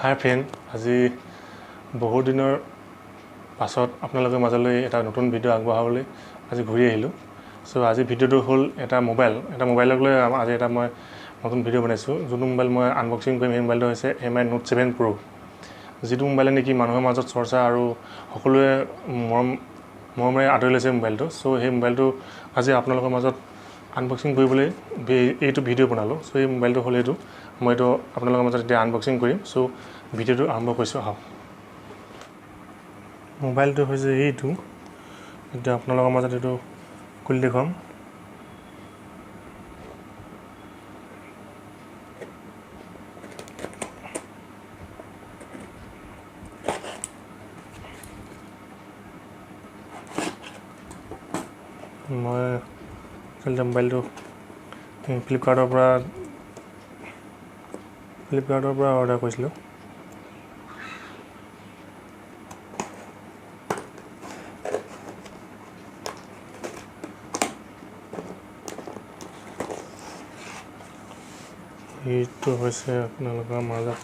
হাই friend, আজি বহু দিনৰ পাছত আপোনালোকৰ মাজলৈ এটা নতুন ভিডিঅ' আগবঢ়াবলৈ আজি ঘূৰি আহিলোঁ। চ' আজি ভিডিঅ'টো হ'ল এটা মোবাইলক লৈ আজি এটা মই নতুন ভিডিঅ' বনাইছোঁ। যোনটো মোবাইল মই আনবক্সিং কৰিম সেই মোবাইলটো হৈছে MI Note 7 Pro, যিটো মোবাইলে নেকি মানুহৰ মাজত চৰ্চা আৰু সকলোৱে মৰমেৰে আদৰি লৈছে মোবাইলটো। চ' সেই মোবাইলটো আজি আপোনালোকৰ মাজত আনবক্সিং কৰিবলৈ এইটো ভিডিঅ' বনালোঁ। চ' এই মোবাইলটো হ'ল এইটো, মই এইটো আপোনালোকৰ মাজত এতিয়া আনবক্সিং কৰিম। চ' ভিডিঅ'টো আৰম্ভ কৰিছোঁ আহক। মোবাইলটো হৈছে এইটো, এতিয়া আপোনালোকৰ মাজত এইটো খুলি দেখুৱাম। মই আচলতে মোবাইলটো ফ্লিপকাৰ্টৰ পৰা অৰ্ডাৰ কৰিছিলোঁ। এইটো হৈছে আপোনালোকৰ মাজত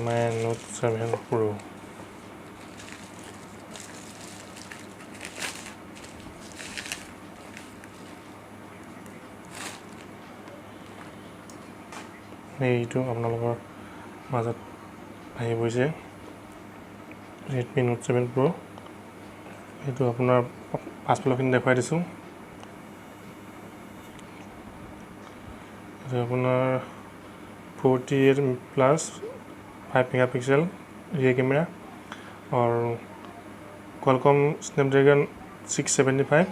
MI Note 7 Pro। এইটো আপোনালোকৰ মাজত আহি পৰিছে Redmi Note 7 Pro। এইটো আপোনাৰ পাছফালৰখিনি দেখুৱাই দিছোঁ। এইটো আপোনাৰ 48+ 5 মেগাপিক্সেল ৰিয়েৰ কেমেৰা আৰু Qualcomm Snapdragon 675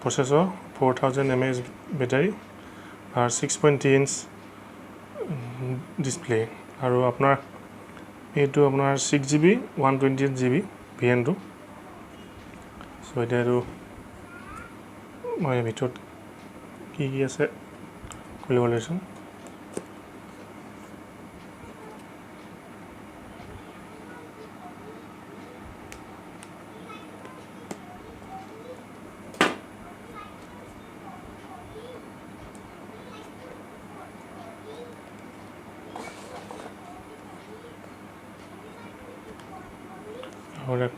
processor, 4000 mAh battery আৰু 6.3 ইঞ্চ ডিছপ্লে। আৰু আপোনাৰ এইটো আপোনাৰ 6GB 128GB ভেৰিয়েণ্টটো। চ' এতিয়া এইটো মই ভিতৰত কি আছে খুলিব লৈছোঁ।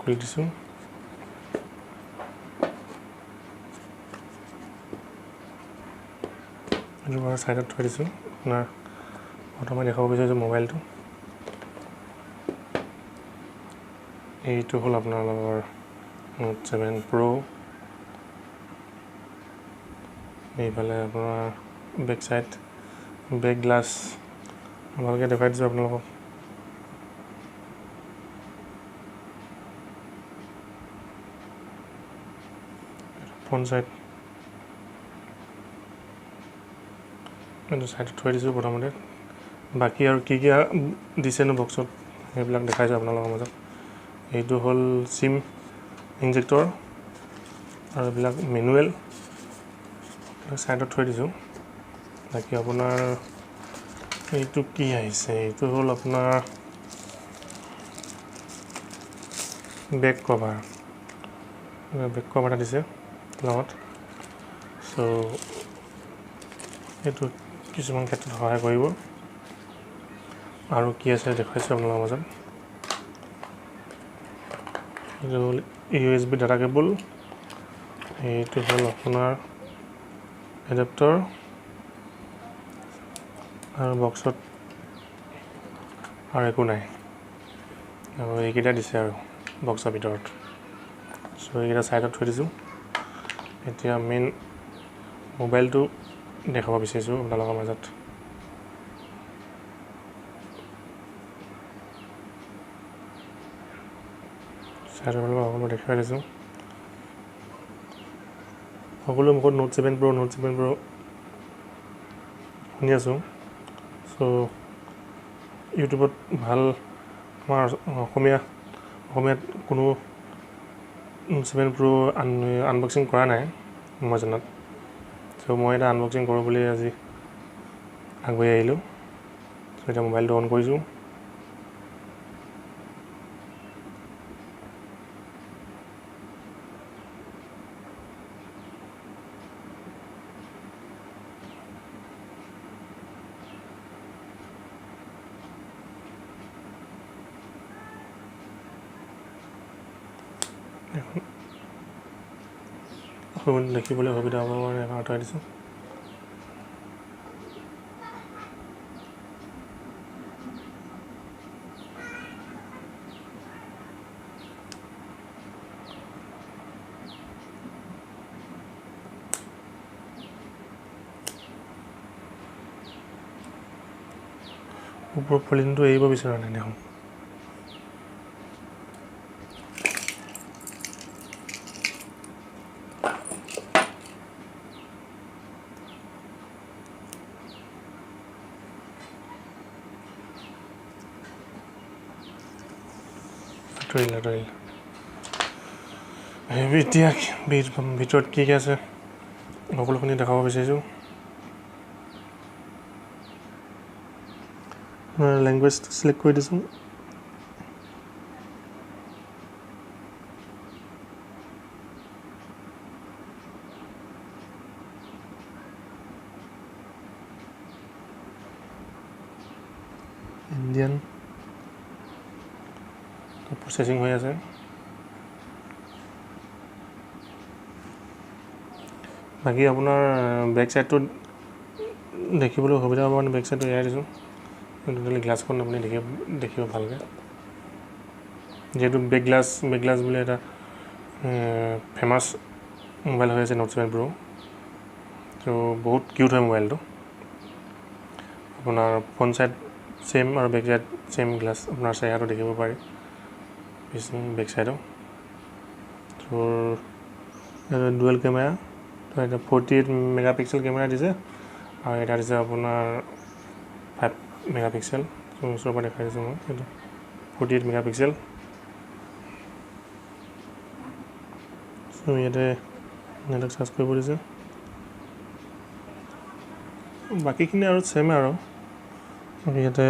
খুলি দিছোঁ। এইটো বাৰু ছাইডত থৈ দিছোঁ। আপোনাৰ প্ৰথমে দেখাব বিচাৰিছোঁ মোবাইলটো। এইটো হ'ল আপোনালোকৰ Note 7 Pro। এইফালে আপোনাৰ বেক গ্লাছ ভালকৈ দেখুৱাই দিছোঁ আপোনালোকক। ফ্ৰণ্ট ছাইড এইটো ছাইডত থৈ দিছোঁ প্ৰথমতে। বাকী আৰু কি দিছেনো বক্সত সেইবিলাক দেখাইছোঁ আপোনালোকৰ মাজত। এইটো হ'ল চিম ইনজেক্টৰ আৰু এইবিলাক মেনুৱেল ছাইডত থৈ দিছোঁ। বাকী আপোনাৰ এইটো কি আহিছে, এইটো হ'ল আপোনাৰ বেক কভাৰ এটা দিছে লগত। চ' এইটো কিছুমান ক্ষেত্ৰত সহায় কৰিব। আৰু কি আছে দেখুৱাইছোঁ আপোনালোকৰ মাজত। এইটো হ'ল USB ডাটা কেবল। এইটো হ'ল আপোনাৰ এডাপ্টৰ আৰু বক্সত আৰু একো নাই, আৰু এইকেইটা দিছে আৰু বক্সৰ ভিতৰত। চ' এইকেইটা ছাইডত থৈ দিছোঁ। এতিয়া মেইন মোবাইলটো দেখাব বিচাৰিছোঁ আপোনালোকৰ মাজত। ছাইডৰ ফালৰ পৰা সকলো দেখুৱাই দিছোঁ। সকলো মুখত Note 7 Pro শুনি আছোঁ। চ' ইউটিউবত ভাল আমাৰ অসমীয়াত কোনো Note 7 Pro আনবক্সিং কৰা নাই মই জনাত। চ' মই এটা আনবক্সিং কৰোঁ বুলি আজি আগুৱাই আহিলোঁ। চ' এতিয়া মোবাইলটো অন কৰিছোঁ। এখন দেখিবলৈ সুবিধা হ'ব কাৰণে এখন আঁতৰাই দিছোঁ। ওপৰৰ পলিথিনটো এৰিব বিচৰা নাই দেখোন। আঁতৰিল। এতিয়া ভিতৰত কি আছে সকলোখিনি দেখাব বিচাৰিছোঁ। লেংগুৱেজটো চিলেক্ট কৰি দিছোঁ। ইণ্ডিয়ান প্ৰচেছিং হৈ আছে। বাকী আপোনাৰ বেক চাইডটো দেখিবলৈ সুবিধা হ'ব কাৰণে বেক চাইডটো এৰাই দিছোঁ। টোটেলি গ্লাছখন আপুনি দেখিব ভালকৈ, যিহেতু বেক গ্লাছ বুলি এটা ফেমাছ মোবাইল হৈ আছে নোট 7 Pro। তো বহুত কিউট হয় মোবাইলটো। আপোনাৰ ফ্ৰণ্ট চাইড ছেম আৰু বেক চাইড ছেম গ্লাছ আপোনাৰ চেহেৰাটো দেখিব পাৰি বেক চাইডো। তো ডুৱেল কেমেৰা, তো এটা 48 মেগাপিক্সেল কেমেৰা দিছে আৰু এটা দিছে আপোনাৰ 5 মেগাপিক্সেল। ওচৰৰ পৰা দেখাই দিছোঁ মই, সেইটো 48 মেগাপিক্সেল। চ' ইয়াতে নেটৱৰ্ক চাৰ্জ কৰিব দিছে। বাকীখিনি আৰু ছেম আৰু ইয়াতে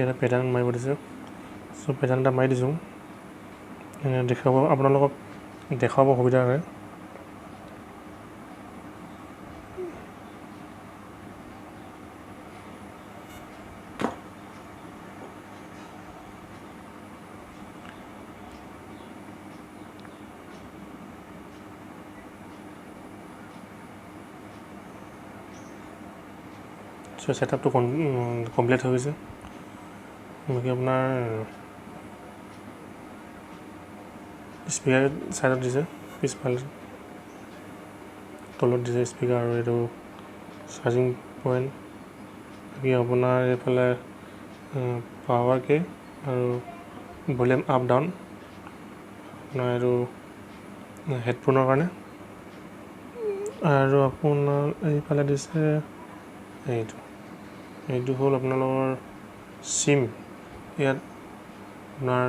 এটা পেটাৰ্ণ মাৰিব দিছোঁ। চ' পেটাৰ্ণ এটা মাৰি দিছোঁ, আপোনালোকক দেখুৱাব সুবিধা হয়। চ' ছেটআপটো কমপ্লিট হৈ গৈছে। বাকী আপোনাৰ স্পীকাৰ ছাইডত দিছে, পিছফালে তলত দিছে স্পীকাৰ আৰু এইটো চাৰ্জিং পইণ্ট। বাকী আপোনাৰ এইফালে পাৱাৰ কে আৰু ভলিউম আপ ডাউন, আপোনাৰ এইটো হেডফোনৰ কাৰণে। আৰু আপোনাৰ এইফালে দিছে এইটো হ'ল আপোনালোকৰ চিম। ইয়াত আপোনাৰ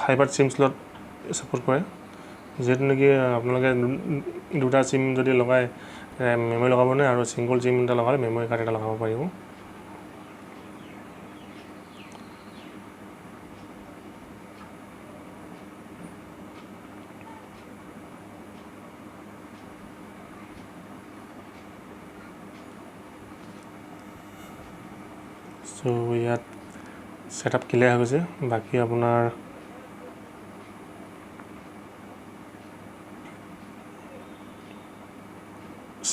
হাইব্ৰিড চিম স্লট ছাপোৰ্ট কৰে, যিহেতু নেকি আপোনালোকে দুটা চিম যদি লগায় মেমৰি লগাব নোৱাৰে, আৰু ছিংগল চিম এটা লগালে মেমৰি কাৰ্ড এটা লগাব পাৰিব। চ' ইয়াত ছেটআপ ক্লিয়াৰ হৈ গৈছে। বাকী আপোনাৰ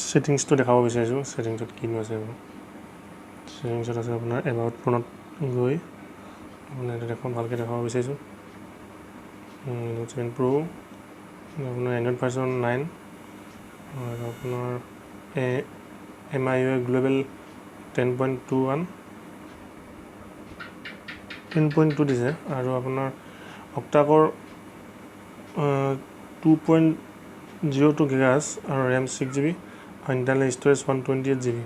ছেটিংছটো দেখাব বিচাৰিছোঁ। ছেটিংছত কিনো আছে, ছেটিংছত আছে আপোনাৰ এবাউট ফোনত গৈ আপোনাৰ এইটো ভালকৈ দেখাব বিচাৰিছোঁ। নোট 7 Pro আপোনাৰ এণ্ড্ৰইড ভাৰ্জন 9 আৰু আপোনাৰ MIUI গ্ল'বেল 10.2 দিছে, আৰু আপোনাৰ অক্টাক'ৰ 2.02 GHz আৰু ৰেম 6 GB আৰু ইণ্টাৰনেল ষ্ট'ৰেজ 128 GB।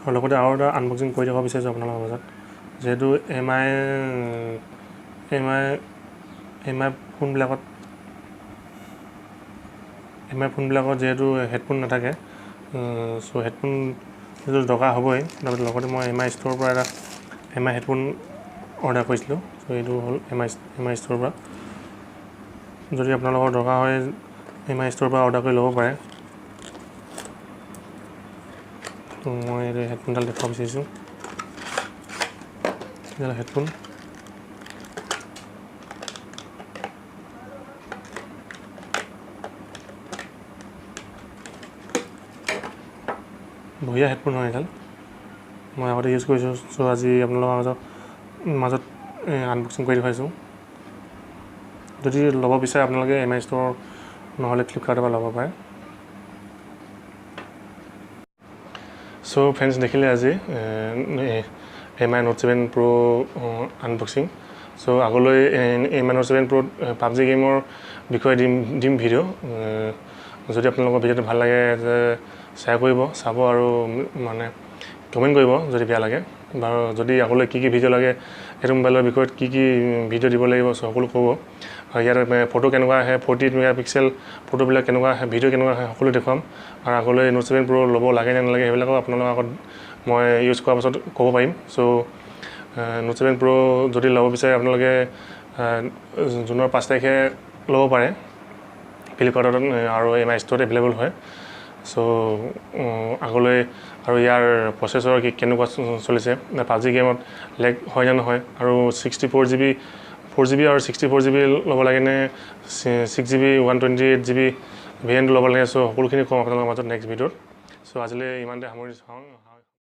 আৰু লগতে আৰু এটা আনবক্সিং কৰি দেখাব বিচাৰিছোঁ আপোনালোকৰ মাজত যেহেতু এম আই ফোনবিলাকত যেহেতু হেডফোন নাথাকে চ' হেডফোন যিটো দৰকাৰ হ'বই লগতে মই এম আই ষ্ট'ৰৰ পৰা এটা এম আই হেডফোন অৰ্ডাৰ কৰিছিলোঁ চ' এইটো হ'ল এম আই ষ্ট'ৰৰ পৰা যদি আপোনালোকৰ দৰকাৰ হয় এম আই ষ্ট'ৰৰ পৰা অৰ্ডাৰ কৰি ল'ব পাৰে ত' মই এইটো হেডফোনডাল দেখাব বিচাৰিছোঁ এইডাল হেডফোন বঢ়িয়া হেডফোন হয় এইডাল মই আগতে ইউজ কৰিছোঁ চ' আজি আপোনালোকৰ মাজত আনবক্সিং কৰি দেখাইছোঁ যদি ল'ব বিচাৰে আপোনালোকে এম আই ষ্ট'ৰ নহ'লে ফ্লিপকাৰ্টৰ পৰা ল'ব পাৰে চ' ফ্ৰেণ্ডছ দেখিলে আজি এম আই নোট 7 প্ৰ' আনবক্সিং চ' আগলৈ এম আই নোট 7 প্ৰ' পাবজি গেমৰ বিষয়ে দিম ভিডিঅ' যদি আপোনালোকৰ ভিডিঅ'টো ভাল লাগে শ্বেয়াৰ কৰিব চাব আৰু মানে কমেণ্ট কৰিব যদি বেয়া লাগে বাৰু যদি আগলৈ কি ভিডিঅ' লাগে এইটো মোবাইলৰ বিষয়ত কি ভিডিঅ' দিব লাগিব সকলো ক'ব আৰু ইয়াত ফটো কেনেকুৱা আহে 48 মেগাপিক্সেল ফটোবিলাক কেনেকুৱা আহে ভিডিঅ' কেনেকুৱা আহে সকলো দেখুৱাম আৰু আগলৈ নোট 7 প্ৰ' ল'ব লাগে নে নালাগে সেইবিলাকো আপোনালোকৰ আগত মই ইউজ কৰাৰ পাছত ক'ব পাৰিম চ' নোট 7 প্ৰ' যদি ল'ব বিচাৰে আপোনালোকে জুনৰ 5 তাৰিখে ল'ব পাৰে ফ্লিপকাৰ্টত আৰু এম আই ষ্ট'ৰত এভেইলেবল হয় চ' আগলৈ আৰু ইয়াৰ প্ৰচেছৰ কেনেকুৱা চলিছে পাবজি গেমত লেগ হয় নে নহয় আৰু 4GB আৰু 64GB ল'ব লাগেনে 6GB 128GB ভেৰিয়েণ্টটো ল'ব লাগে চ' সকলোখিনি কম আপোনালোকৰ মাজত নেক্সট ভিডিঅ'ত চ' আজিলৈ ইমানতে সামৰিছোঁ